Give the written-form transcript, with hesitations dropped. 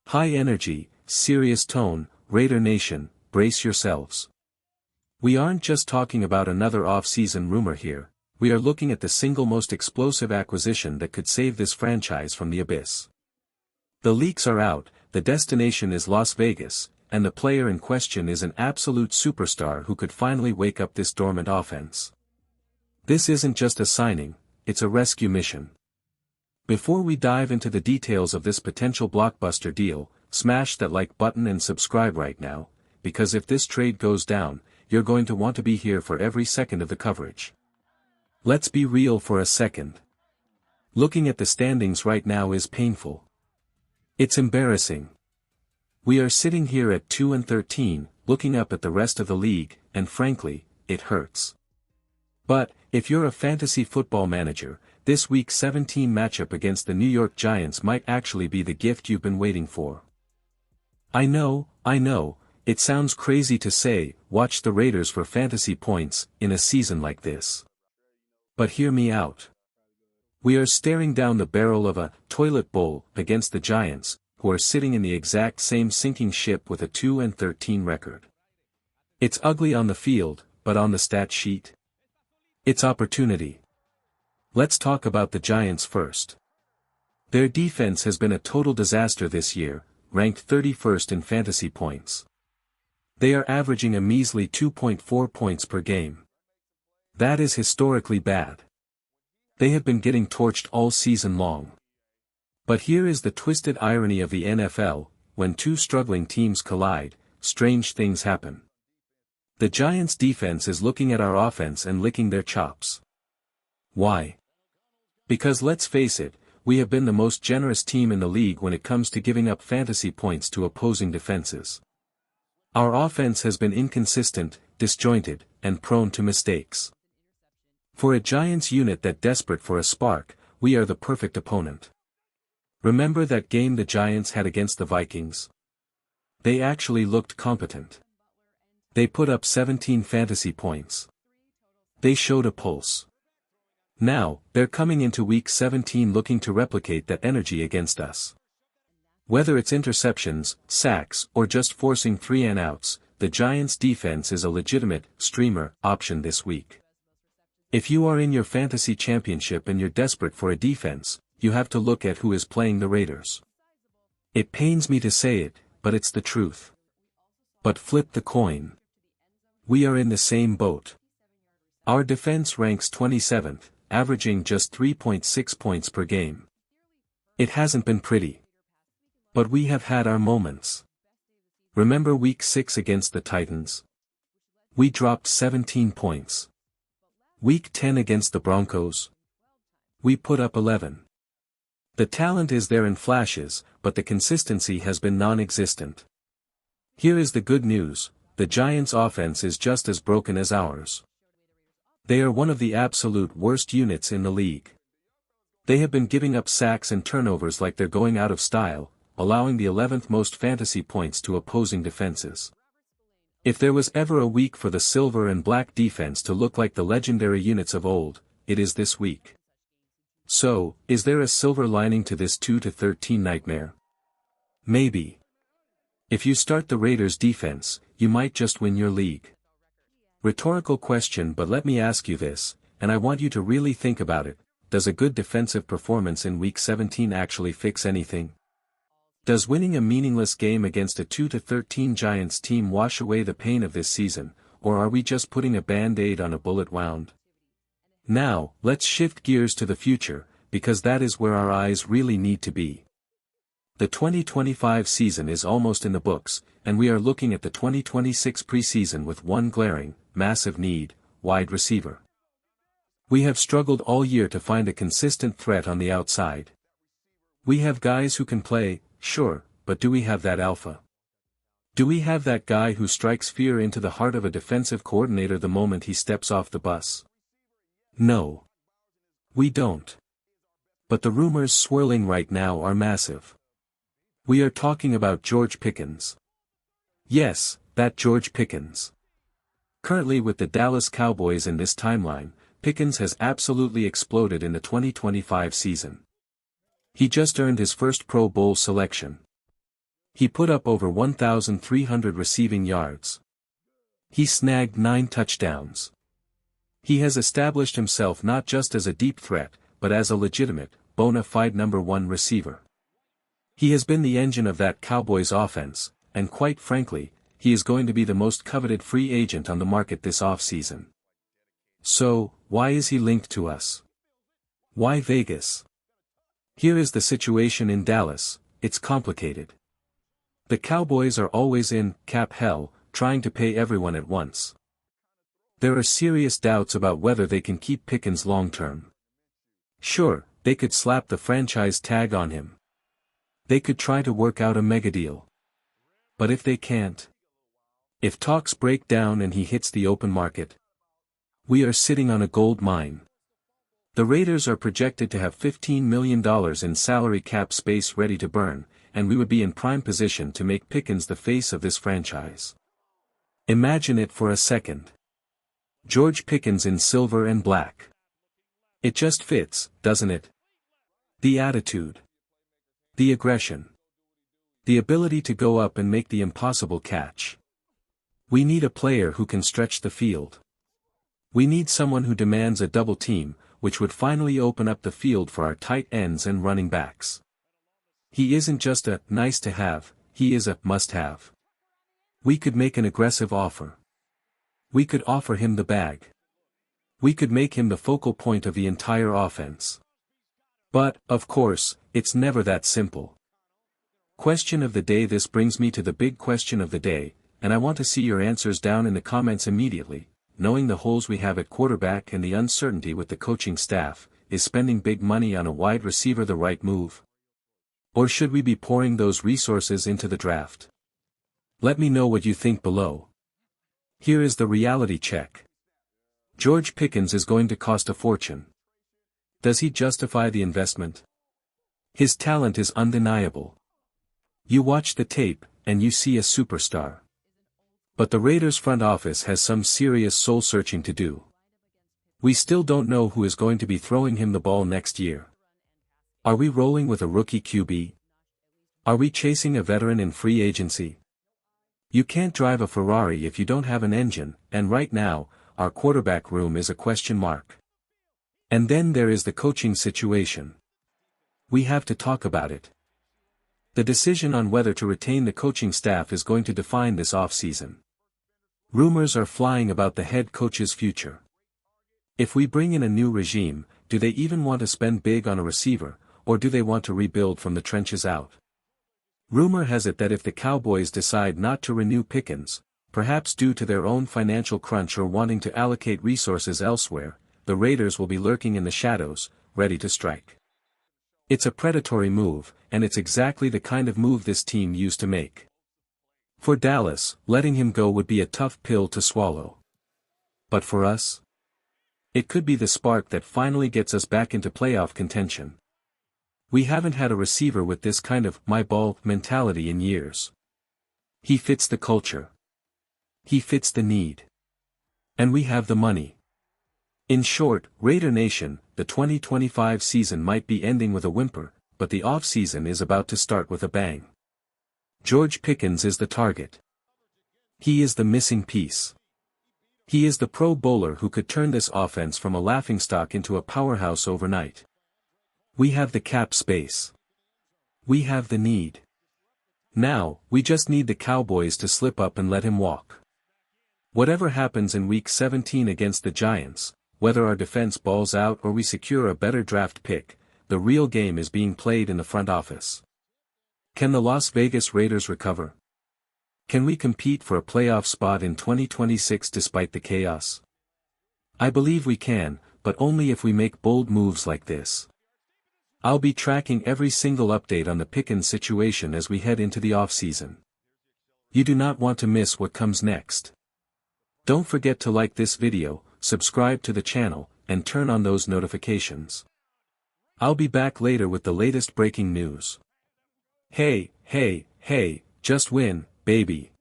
High energy, serious tone, Raider Nation, brace yourselves. We aren't just talking about another off-season rumor here, we are looking at the single most explosive acquisition that could save this franchise from the abyss. The leaks are out, the destination is Las Vegas, and the player in question is an absolute superstar who could finally wake up this dormant offense. This isn't just a signing, it's a rescue mission. Before we dive into the details of this potential blockbuster deal, smash that like button and subscribe right now, because if this trade goes down, you're going to want to be here for every second of the coverage. Let's be real for a second. Looking at the standings right now is painful. It's embarrassing. We are sitting here at 2-13, looking up at the rest of the league, and frankly, it hurts. But, if you're a fantasy football manager, this Week 17 matchup against the New York Giants might actually be the gift you've been waiting for. I know, it sounds crazy to say, watch the Raiders for fantasy points, in a season like this. But hear me out. We are staring down the barrel of a toilet bowl against the Giants, who are sitting in the exact same sinking ship with a 2-13 record. It's ugly on the field, but on the stat sheet? It's opportunity. Let's talk about the Giants first. Their defense has been a total disaster this year, ranked 31st in fantasy points. They are averaging a measly 2.4 points per game. That is historically bad. They have been getting torched all season long. But here is the twisted irony of the NFL, when two struggling teams collide, strange things happen. The Giants' defense is looking at our offense and licking their chops. Why? Because let's face it, we have been the most generous team in the league when it comes to giving up fantasy points to opposing defenses. Our offense has been inconsistent, disjointed, and prone to mistakes. For a Giants unit that desperate for a spark, we are the perfect opponent. Remember that game the Giants had against the Vikings? They actually looked competent. They put up 17 fantasy points. They showed a pulse. Now, they're coming into Week 17 looking to replicate that energy against us. Whether it's interceptions, sacks, or just forcing 3-and-outs, the Giants' defense is a legitimate streamer option this week. If you are in your fantasy championship and you're desperate for a defense, you have to look at who is playing the Raiders. It pains me to say it, but it's the truth. But flip the coin. We are in the same boat. Our defense ranks 27th, averaging just 3.6 points per game. It hasn't been pretty. But we have had our moments. Remember Week 6 against the Titans? We dropped 17 points. Week 10 against the Broncos? We put up 11. The talent is there in flashes, but the consistency has been non-existent. Here is the good news, the Giants' offense is just as broken as ours. They are one of the absolute worst units in the league. They have been giving up sacks and turnovers like they're going out of style, allowing the 11th most fantasy points to opposing defenses. If there was ever a week for the silver and black defense to look like the legendary units of old, it is this week. So, is there a silver lining to this 2-13 nightmare? Maybe. If you start the Raiders' defense, you might just win your league. Rhetorical question, but let me ask you this, and I want you to really think about it, does a good defensive performance in Week 17 actually fix anything? Does winning a meaningless game against a 2-13 Giants team wash away the pain of this season, or are we just putting a band-aid on a bullet wound? Now, let's shift gears to the future, because that is where our eyes really need to be. The 2025 season is almost in the books, and we are looking at the 2026 preseason with one glaring, massive need, wide receiver. We have struggled all year to find a consistent threat on the outside. We have guys who can play, sure, but do we have that alpha? Do we have that guy who strikes fear into the heart of a defensive coordinator the moment he steps off the bus? No. We don't. But the rumors swirling right now are massive. We are talking about George Pickens. Yes, that George Pickens. Currently with the Dallas Cowboys in this timeline, Pickens has absolutely exploded in the 2025 season. He just earned his first Pro Bowl selection. He put up over 1,300 receiving yards. He snagged 9 touchdowns. He has established himself not just as a deep threat, but as a legitimate, bona fide number 1 receiver. He has been the engine of that Cowboys offense, and quite frankly, he is going to be the most coveted free agent on the market this offseason. So, why is he linked to us? Why Vegas? Here is the situation in Dallas. It's complicated. The Cowboys are always in cap hell, trying to pay everyone at once. There are serious doubts about whether they can keep Pickens long-term. Sure, they could slap the franchise tag on him. They could try to work out a mega deal. But if they can't, if talks break down and he hits the open market, we are sitting on a gold mine. The Raiders are projected to have $15 million in salary cap space ready to burn, and we would be in prime position to make Pickens the face of this franchise. Imagine it for a second. George Pickens in silver and black. It just fits, doesn't it? The attitude. The aggression. The ability to go up and make the impossible catch. We need a player who can stretch the field. We need someone who demands a double team, which would finally open up the field for our tight ends and running backs. He isn't just a nice to have, he is a must have. We could make an aggressive offer. We could offer him the bag. We could make him the focal point of the entire offense. But, of course, it's never that simple. Question of the day. This brings me to the big question of the day, and I want to see your answers down in the comments immediately. Knowing the holes we have at quarterback and the uncertainty with the coaching staff, is spending big money on a wide receiver the right move? Or should we be pouring those resources into the draft? Let me know what you think below. Here is the reality check. George Pickens is going to cost a fortune. Does he justify the investment? His talent is undeniable. You watch the tape, and you see a superstar. But the Raiders front office has some serious soul-searching to do. We still don't know who is going to be throwing him the ball next year. Are we rolling with a rookie QB? Are we chasing a veteran in free agency? You can't drive a Ferrari if you don't have an engine, and right now, our quarterback room is a question mark. And then there is the coaching situation. We have to talk about it. The decision on whether to retain the coaching staff is going to define this offseason. Rumors are flying about the head coach's future. If we bring in a new regime, do they even want to spend big on a receiver, or do they want to rebuild from the trenches out? Rumor has it that if the Cowboys decide not to renew Pickens, perhaps due to their own financial crunch or wanting to allocate resources elsewhere, the Raiders will be lurking in the shadows, ready to strike. It's a predatory move, and it's exactly the kind of move this team used to make. For Dallas, letting him go would be a tough pill to swallow. But for us, it could be the spark that finally gets us back into playoff contention. We haven't had a receiver with this kind of my ball mentality in years. He fits the culture. He fits the need. And we have the money. In short, Raider Nation, the 2025 season might be ending with a whimper, but the off-season is about to start with a bang. George Pickens is the target. He is the missing piece. He is the Pro Bowler who could turn this offense from a laughingstock into a powerhouse overnight. We have the cap space. We have the need. Now, we just need the Cowboys to slip up and let him walk. Whatever happens in Week 17 against the Giants, whether our defense balls out or we secure a better draft pick, the real game is being played in the front office. Can the Las Vegas Raiders recover? Can we compete for a playoff spot in 2026 despite the chaos? I believe we can, but only if we make bold moves like this. I'll be tracking every single update on the Pickens situation as we head into the offseason. You do not want to miss what comes next. Don't forget to like this video, subscribe to the channel, and turn on those notifications. I'll be back later with the latest breaking news. Hey, just win, baby.